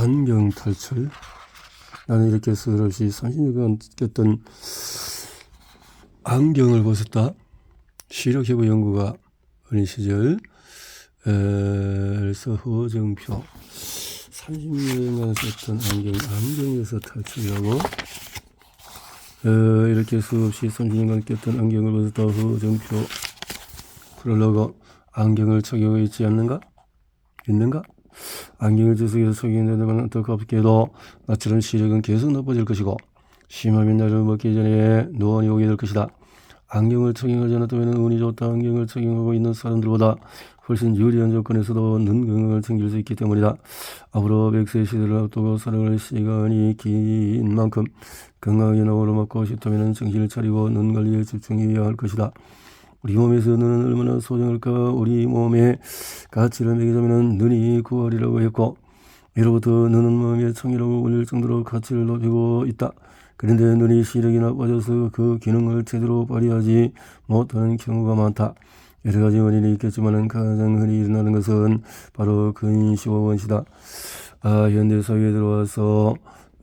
안경 탈출. 나는 이렇게 서럽이 30년간 꼈던 안경을 벗었다. 시력해부 연구가 어린 시절 그래서 허정표 30년간 썼던 안경에서 탈출이라고 이렇게 수없이 30년간 꼈던 안경을 벗었다. 허정표. 그러려고 안경을 착용하고 있지 않는가? 있는가? 안경을 지속해서 착용된다면 안타깝게도 나처럼 시력은 계속 나빠질 것이고 심하면 나를 먹기 전에 노안이 오게 될 것이다. 안경을 착용하지 않았다면 운이 좋다. 안경을 착용하고 있는 사람들보다 훨씬 유리한 조건에서도 눈 건강을 챙길 수 있기 때문이다. 앞으로 100세 시대를 앞두고 살아갈 시간이 긴 만큼 건강하게 노후를 맞고 싶다면 정신을 차리고 눈 관리에 집중해야 할 것이다. 우리 몸에서 눈은 얼마나 소중할까. 우리 몸에 가치를 매기자면 눈이 9할이라고 했고 이로부터 눈은 마음의 창이라고 불릴 정도로 가치를 높이고 있다. 그런데 눈이 시력이 나빠져서 그 기능을 제대로 발휘하지 못하는 경우가 많다. 여러 가지 원인이 있겠지만 가장 흔히 일어나는 것은 바로 근시와 원시다. 현대사회에 들어와서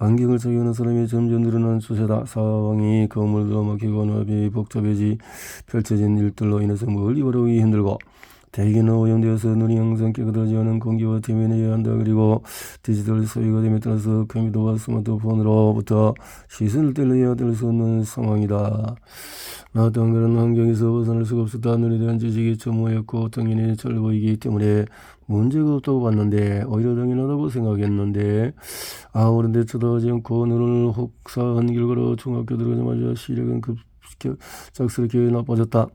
안경을 착용하는 사람이 점점 늘어나는 추세다. 상황이 거물로 막히고 나비 복잡해지 펼쳐진 일들로 인해서 멀리 걸어오기 힘들고 대기는 오염되어서 눈이 항상 깨끗하지 않은 공기와 대면해야 한다. 그리고 디지털 사회가 됨에 따라서 컴퓨터와 스마트폰으로부터 시선을 뗄래야 뗄 수 없는 상황이다. 나 또한 그런 환경에서 벗어날 수가 없었다. 눈에 대한 지식이 전무했고 당연히 잘 보이기 때문에 문제가 없다고 봤는데 오히려 당연하다고 생각했는데 그런데 쳐다보지 않고 눈을 혹사한 결과로 중학교 들어가자마자 시력은 급작스럽게 나빠졌다.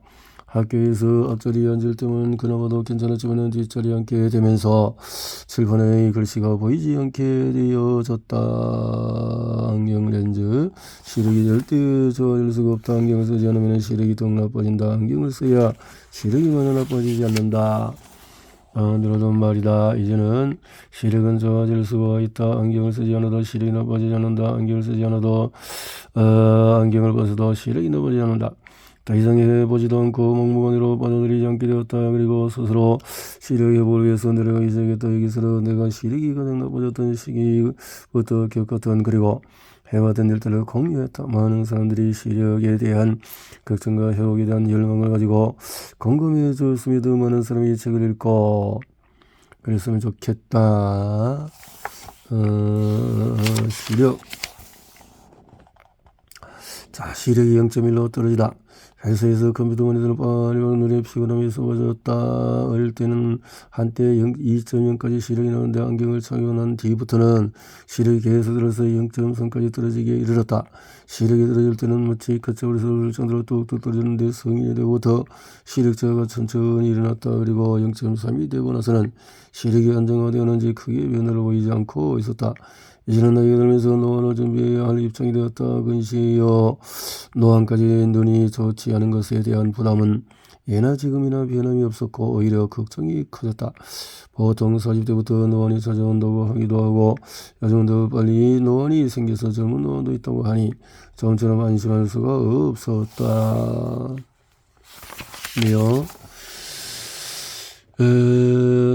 학교에서 앞자리에 앉을 때면 그나마도 괜찮았지만 뒷자리에 앉게 되면서 칠판의 글씨가 보이지 않게 되어졌다. 안경 렌즈. 시력이 절대 좋아질 수가 없다. 안경을 쓰지 않으면 시력이 더 나빠진다. 안경을 써야 시력이 많이 나빠지지 않는다. 들어둔 말이다. 이제는 시력은 좋아질 수가 있다. 안경을 쓰지 않아도 시력이 나빠지지 않는다. 안경을 쓰지 않아도 안경을 벗어도 시력이 나빠지지 않는다. 더 이상 해보지도 않고 멍멍이로 받아들이지 않게 되었다. 그리고 스스로 시력 회복을 위해서 내려가기 시작했다. 여기서 내가 시력이 가장 나빠졌던 시기부터 겪었던 그리고 해왔던 일들을 공유했다. 많은 사람들이 시력에 대한 걱정과 회복에 대한 열망을 가지고 궁금해 줬습니다. 많은 사람이 책을 읽고 그랬으면 좋겠다. 시력. 자, 시력이 0.1로 떨어지다. 회사에서 컴퓨터 모니터를 빨리 눈에 피곤함이 쏟아졌다. 어릴 때는 한때 2.0까지 시력이 나오는데 안경을 착용한 뒤부터는 시력이 계속 들어서 0.3까지 떨어지게 이르렀다. 시력이 떨어질 때는 마치 가짜로 쏠 정도로 뚝뚝 떨어졌는데 성인이 되고부터 시력 저하가 천천히 일어났다. 그리고 0.3이 되고 나서는 시력이 안정화되었는지 크게 변화를 보이지 않고 있었다. 이제는 나이가 들면서 노안을 준비해야 할 입장이 되었다. 근시여 노안까지 눈이 좋지 않은 것에 대한 부담은 예나 지금이나 변함이 없었고 오히려 걱정이 커졌다. 보통 40대부터 노안이 찾아온다고 하기도 하고 요즘은 더 빨리 노안이 생겨서 젊은 노안도 있다고 하니 좀처럼 안심할 수가 없었다. 네요.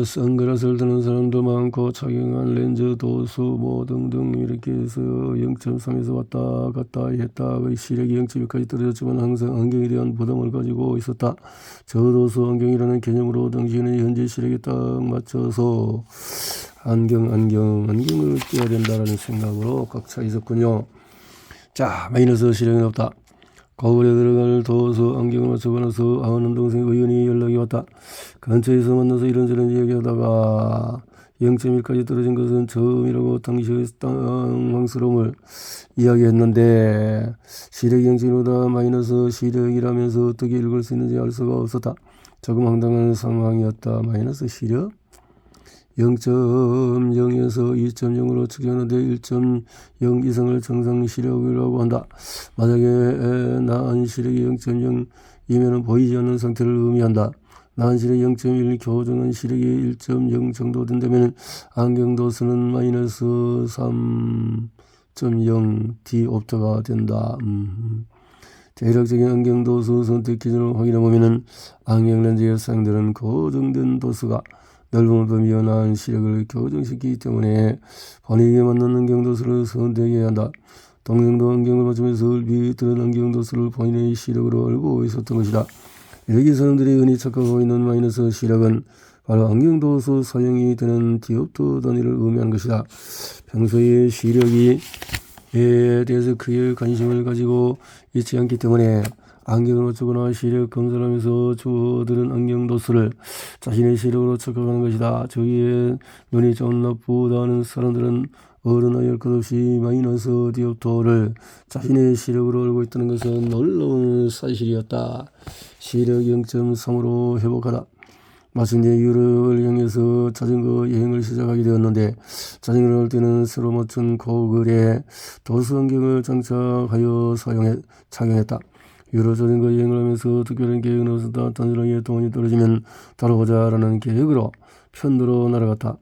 선글라스를 드는 사람도 많고 착용한 렌즈, 도수 뭐 등등 이렇게 해서 0.3에서 왔다 갔다 했다. 시력이 0.1까지 떨어졌지만 항상 안경에 대한 부담을 가지고 있었다. 저도수 안경이라는 개념으로 당시에는 현재 시력에 딱 맞춰서 안경을 껴야 된다라는 생각으로 꽉 차 있었군요. 자, 마이너스 시력이 높다. 거울에 들어갈 도수 안경을 맞추고 나서 아는 동생 의원이 연락이 왔다. 근처에서 만나서 이런저런 이야기하다가 0.1까지 떨어진 것은 처음이라고 당시의 당황스러움을 이야기했는데 시력이 0.1보다 마이너스 시력이라면서 어떻게 읽을 수 있는지 알 수가 없었다. 조금 황당한 상황이었다. 마이너스 시력? 0.0에서 2.0으로 측정하는데 1.0 이상을 정상 시력이라고 한다. 만약에 나은 시력이 0.0이면 보이지 않는 상태를 의미한다. 나은 시력이 0.1, 교정한 시력이 1.0 정도 된다면 안경 도수는 마이너스 3.0 디옵터가 된다. 대략적인 안경 도수 선택 기준을 확인해보면 안경 렌즈에 사용되는 고정된 도수가 넓은 범위와 나은 시력을 교정시키기 때문에 번역에 맞는 안경도수를 선택해야 한다. 동생도 안경을 맞추면서 얼핏 들은 안경도수를 본인의 시력으로 알고 있었던 것이다. 이렇게 사람들이 흔히 착각하고 있는 마이너스 시력은 바로 안경도수 사용이 되는 디옵터 단위를 의미하는 것이다. 평소에 시력에 대해서 크게 관심을 가지고 있지 않기 때문에 안경을 맞추거나 시력 검사를 하면서 주어들은 안경도수를 자신의 시력으로 착각하는 것이다. 저희의 눈이 좀 나쁘다는 사람들은 어른아이 할 것 없이 마이너스 디옵터를 자신의 시력으로 알고 있다는 것은 놀라운 사실이었다. 시력 0.3으로 회복하다. 마침내 유럽을 향해서 자전거 여행을 시작하게 되었는데 자전거를 할 때는 새로 맞춘 고글에 도수 안경을 장착하여 착용했다. 유럽 자전거 여행을 하면서 특별한 계획은 없었다. 단순하게 돈이 떨어지면 따라오자라는 계획으로 편도로 날아갔다.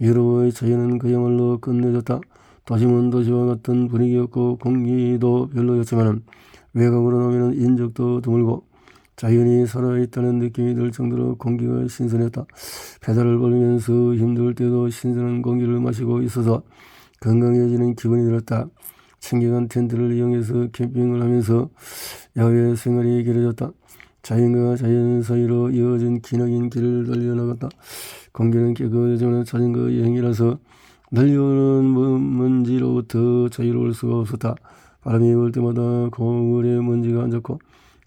유럽의 자연은 그야말로 끝내줬다. 도심은 도시와 같은 분위기였고 공기도 별로였지만 외곽으로 나오면 인적도 드물고 자연이 살아있다는 느낌이 들 정도로 공기가 신선했다. 페달을 밟으면서 힘들 때도 신선한 공기를 마시고 있어서 건강해지는 기분이 들었다. 챙겨간 텐트를 이용해서 캠핑을 하면서 야외 생활이 길어졌다. 자연과 자연 사이로 이어진 기나긴 길을 달려나갔다. 공기는 깨끗하지만 자전거 여행이라서 날려오는 먼지로부터 자유로울 수가 없었다. 바람이 불 때마다 고글에 먼지가 앉았고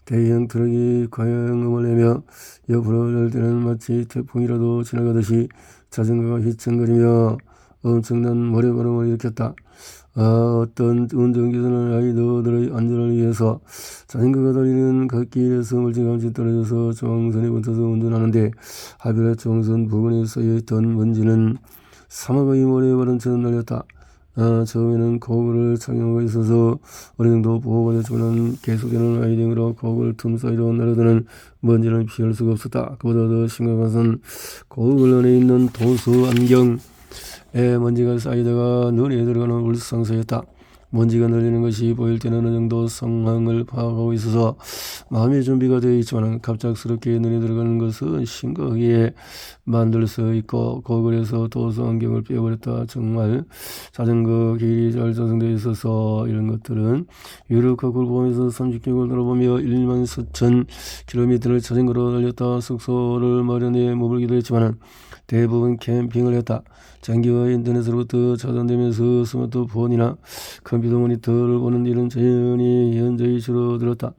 대형 트럭이 과양음을 내며 옆으로 날 때는 마치 태풍이라도 지나가듯이 자전거가 휘청거리며 엄청난 모래바람을 일으켰다. 어떤 운전기사는 라이더들의 안전을 위해서 자전거가 달리는 갓길에서 멀찌감치 떨어져서 중앙선에 붙어서 운전하는데 하필 중앙선 부근에 쌓여있던 먼지는 사막의 모래바람처럼 날렸다. 처음에는 고글을 착용하고 있어서 어느 정도 보호가 됐지만 계속되는 라이딩으로 고글 틈 사이로 날아드는 먼지는 피할 수가 없었다. 그보다 더 심각한 것은 고글 안에 있는 도수 안경에 먼지가 쌓이다가 눈에 들어가는 울상사였다. 먼지가 날리는 것이 보일 때는 어느 정도 상황을 파악하고 있어서 마음의 준비가 되어 있지만 갑작스럽게 눈에 들어가는 것은 심각하게 만들 수 있고 고글에서 도수 안경을 빼버렸다. 정말 자전거 길이 잘 조성되어 있어서 이런 것들은 유럽 각국을 포함해서 30개국을 돌아보며 14,000km를 자전거로 달렸다. 숙소를 마련해 머물기도 했지만 대부분 캠핑을 했다. 장기와 인터넷으로부터 차단되면서 스마트폰이나 컴퓨터 모니터를 보는 일은 자연히 현저히 줄어들었다.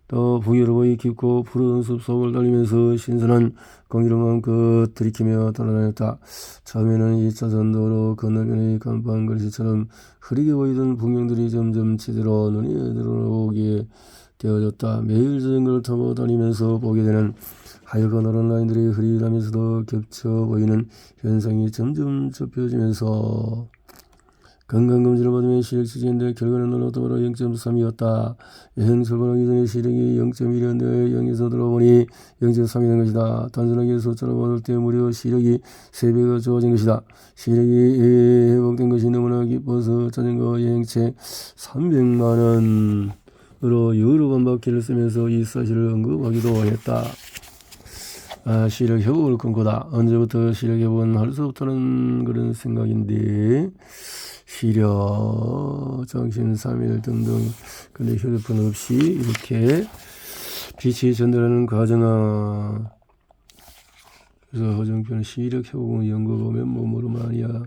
또 북유럽의 깊고 푸른 숲속을 달리면서 신선한 공기를 마음껏 들이키며 돌아다녔다. 처음에는 2차선 도로 건너편의 간판 글씨처럼 흐리게 보이던 풍경들이 점점 제대로 눈에 들어오게 되어졌다. 매일 자전거를 타고 다니면서 보게 되는 하얗고 노란 라인들이 흐릿하면서도 겹쳐 보이는 현상이 점점 좁혀지면서 건강검진을 받으면 시력 측정인데 결과는 놀랍도록 0.3이었다. 여행 출발하기 전에 시력이 0.1이었는데 0에서 들어보니 0.3이 된 것이다. 단순하게 숫자로 받을 때 무려 시력이 3배가 좋아진 것이다. 시력이 회복된 것이 너무나 기뻐서 자전거 여행채 300만 원으로 여러 번 바퀴를 쓰면서 이 사실을 언급하기도 했다. 시력 회복을 꿈꾸다. 언제부터 시력 회복은 할 수 없다는 그런 생각인데 시력, 정신, 3일 등등 근데 휴대폰 없이 이렇게 빛이 전달하는 과정은 그래서 허정표는 시력 회복은 연구보면 몸으로 말이야.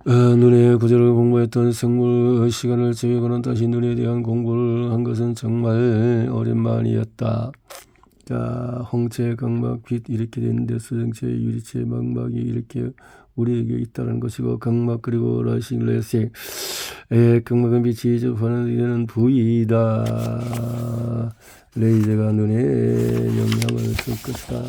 눈의 구조를 공부했던 생물 시간을 제외하고는 다시 눈에 대한 공부를 한 것은 정말 오랜만이었다. 자, 홍채, 각막, 빛 이렇게 되는데 수정체, 유리체, 망막이 이렇게 우리에게 있다는 것이고 각막 그리고 라식, 레색 각막은 빛이 접하는 부위이다. 레이저가 눈에 영향을 줄 것이다.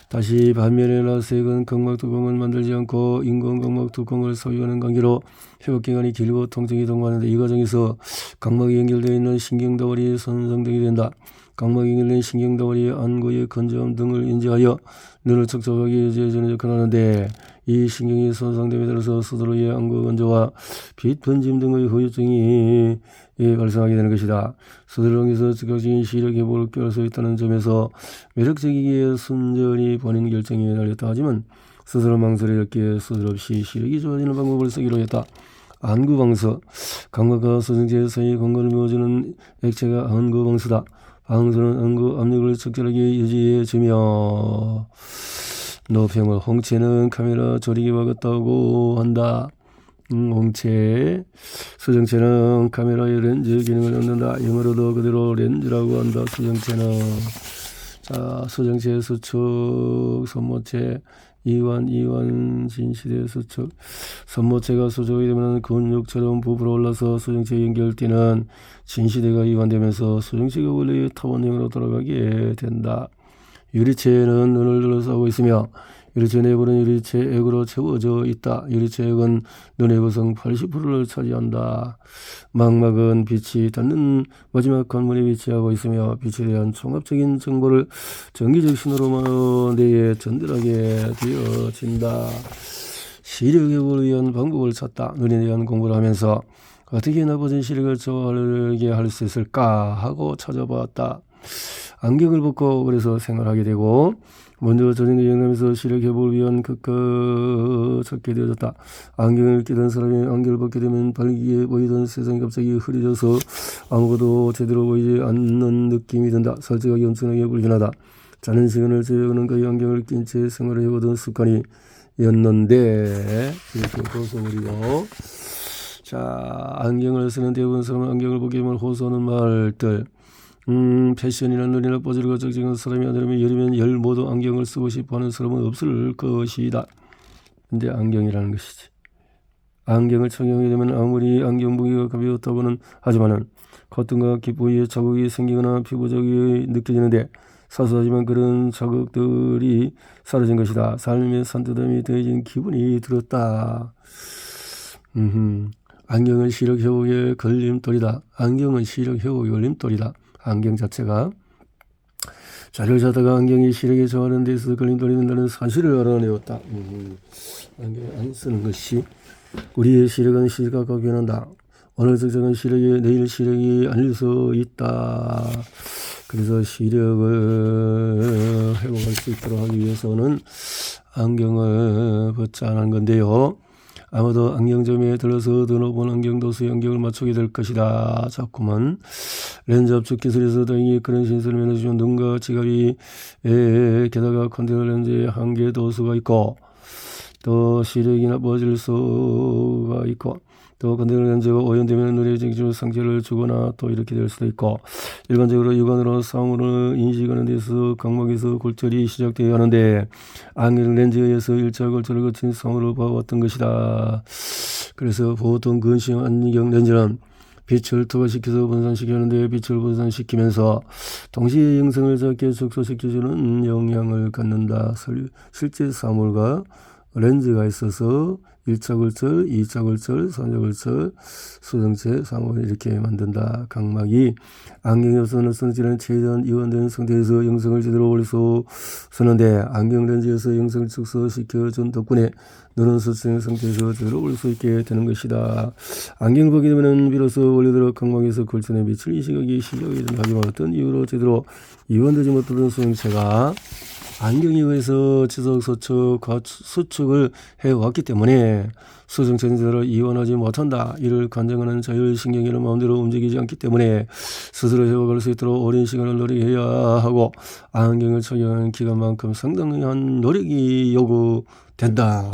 다시 반면에 라섹은 각막 뚜껑을 만들지 않고 인공 각막 뚜껑을 소유하는 관계로 회복기간이 길고 통증이 동반하는데 이 과정에서 각막이 연결되어 있는 신경다발이 손상되게 된다. 각막이 연결된 신경다발이 안구의 건조함 등을 인지하여 눈을 촉촉하게 해주는 역할을 하는데 이 신경이 손상됨에 따라서 스스로의 안구 건조와 빛 번짐 등의 후유증이 발생하게 되는 것이다. 스스로에서 즉각적인 시력 회복을 꾀할 수 있다는 점에서 매력적이기에 순전히 본인 결정에 달렸다 하지만 스스로 망설였기에 스스로 없이 시력이 좋아지는 방법을 쓰기로 했다. 안구방수, 감각과 소정체 사이의 공간을 메워주는 액체가 안구방수다. 방수는 안구 압력을 적절하게 유지해주며 노폐물, 홍채는 카메라 조리개와 같다고 한다. 홍채, 수정체는 카메라의 렌즈 기능을 얻는다. 영어로도 그대로 렌즈라고 한다. 수정체는. 자, 수정체 수축, 손모체, 이완, 진시대 수축. 손모체가 수축이 되면 근육처럼 부풀어 올라서 수정체에 연결되는 진시대가 이완되면서 수정체가 원래의 타원형으로 돌아가게 된다. 유리체는 눈을 둘러싸고 있으며 유리체 내부는 유리체 액으로 채워져 있다. 유리체 액은 눈의 구성 80%를 차지한다. 망막은 빛이 닿는 마지막 관문에 위치하고 있으며 빛에 대한 종합적인 정보를 전기적 신호로 뇌에 전달하게 되어진다. 시력 회복을 위한 방법을 찾다. 눈에 대한 공부를 하면서 어떻게 나빠진 시력을 좋아하게 할 수 있을까 하고 찾아봤다. 안경을 벗고 그래서 생활하게 되고 먼저 저녁에 영감에서 시력 회복을 위한 찾게 되어졌다. 안경을 끼던 사람이 안경을 벗게 되면 밝게 보이던 세상이 갑자기 흐려져서 아무것도 제대로 보이지 않는 느낌이 든다. 솔직하게 엄청나게 불편하다. 자는 시간을 제외하고는 거의 안경을 낀 채 생활을 해오던 습관이었는데 이렇게 벗어버리고 자, 안경을 쓰는 대부분 사람은 안경을 보게 되면 호소하는 말들 패션이나 눈이나 뽀지르고 적정한 사람이 아니라면 여름엔 열 모두 안경을 쓰고 싶어하는 사람은 없을 것이다. 근데 안경이라는 것이지. 안경을 착용하게 되면 아무리 안경 무게가 가벼웠다고는 하지만은 겉등과 귓 부위에 자국이 생기거나 피부 자국이 느껴지는데 사소하지만 그런 자극들이 사라진 것이다. 삶의 산뜻함이 더해진 기분이 들었다. 안경은 시력 회복의 걸림돌이다. 안경은 시력 회복의 걸림돌이다. 안경 자체가 자를 자다가 안경이 시력에 저하는 데 있어서 걸림돌이 된다는 사실을 알아내었다. 안경을 안 쓰는 것이 우리의 시력은 시각과 변한다. 오늘 적정한 시력이 내일 시력이 아닐 수 있다. 그래서 시력을 회복할 수 있도록 하기 위해서는 안경을 벗자 하는 건데요. 아마도 안경점에 들러서 드러본 안경도 수 안경을 맞추게 될 것이다. 자꾸만 렌즈 압축 기술에서 다행히 그런 신선을 면해주면 눈과 지갑이 게다가 컨택트 렌즈에 한계 도수가 있고 또 시력이 나빠질 수가 있고 또 컨택트 렌즈가 오염되면 눈에 정신적 상처를 주거나 또 이렇게 될 수도 있고 일반적으로 육안으로 사물을 인식하는 데서 각막에서 골절이 시작되어야 하는데 안경 렌즈에 의해서 1차 골절을 거친 사물을 봐왔던 것이다. 그래서 보통 근시형 안경 렌즈는 빛을 투과시켜서 분산시키게 하는데 빛을 분산시키면서 동시에 영상을 작게 축소시켜주는 영향을 갖는다. 실제 사물과 렌즈가 있어서 1차 골절, 2차 골절, 3차 골절, 수정체, 사물 이렇게 만든다. 각막이 안경이 없어서 쓰는 최대한 이완된 상태에서 영상을 제대로 올릴 수 쓰는데 안경 렌즈에서 영상을 축소시켜준 덕분에 눈은 수정 상태에서 제대로 올릴 수 있게 되는 것이다. 안경을 보게 되면 비로소 원래대로 각막에서 골전에 비칠 이 시각이 시작이 된다. 하지만 어떤 이유로 제대로 이완되지 못하던 수정체가 안경에 의해서 지속 수축을 해왔기 때문에 수정체는 제대로 이완하지 못한다. 이를 관장하는 자율신경계는 마음대로 움직이지 않기 때문에 스스로 회복할 수 있도록 오랜 시간을 노력해야 하고 안경을 착용하는 기간만큼 상당한 노력이 요구된다.